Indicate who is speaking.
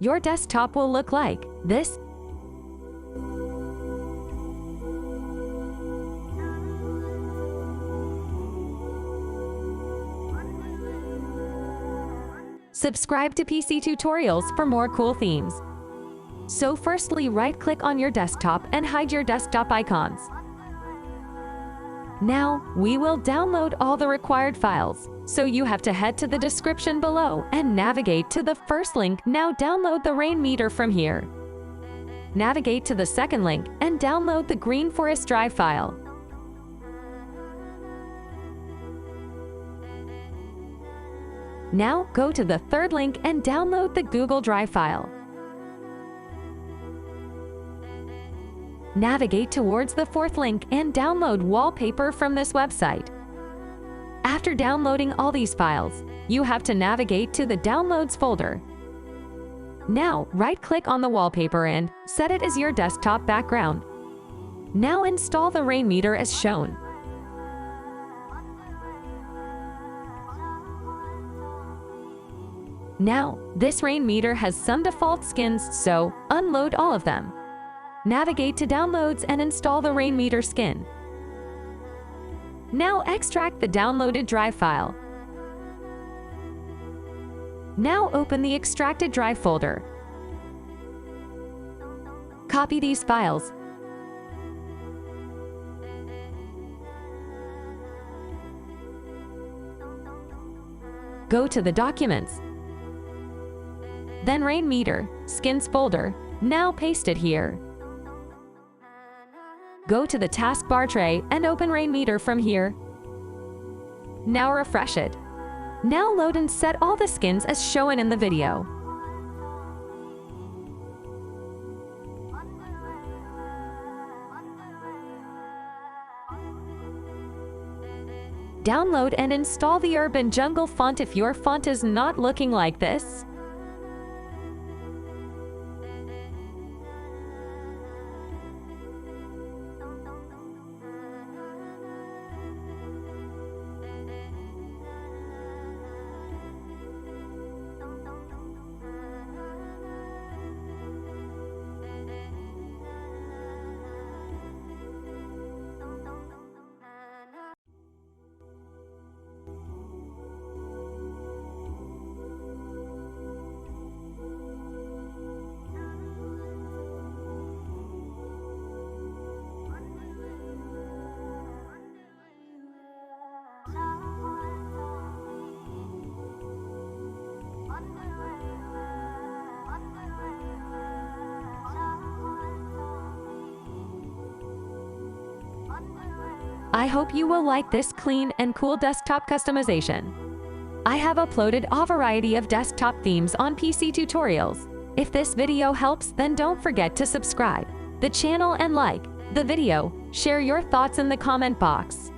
Speaker 1: your desktop will look like this. Subscribe to PC Tutorials for more cool themes. So firstly, right-click on your desktop and hide your desktop icons. Now, we will download all the required files, so you have to head to the description below and navigate to the first link. Now download the Rainmeter from here. Navigate to the second link and download the Green Forest Drive file. Now go to the third link and download the Google Drive file. Navigate towards the fourth link and download Wallpaper from this website. After downloading all these files, you have to navigate to the Downloads folder. Now, right-click on the wallpaper and set it as your desktop background. Now install the Rainmeter as shown. Now, this Rainmeter has some default skins, so unload all of them. Navigate to Downloads and install the Rainmeter skin. Now extract the downloaded drive file. Now open the extracted drive folder. Copy these files. Go to the Documents. Then Rainmeter, Skins folder. Now paste it here. Go to the taskbar tray and open Rainmeter from here. Now refresh it. Now load and set all the skins as shown in the video. Download and install the Urban Jungle font if your font is not looking like this. I hope you will like this clean and cool desktop customization. I have uploaded a variety of desktop themes on PC Tutorials. If this video helps, then don't forget to subscribe the channel and like the video. Share your thoughts in the comment box.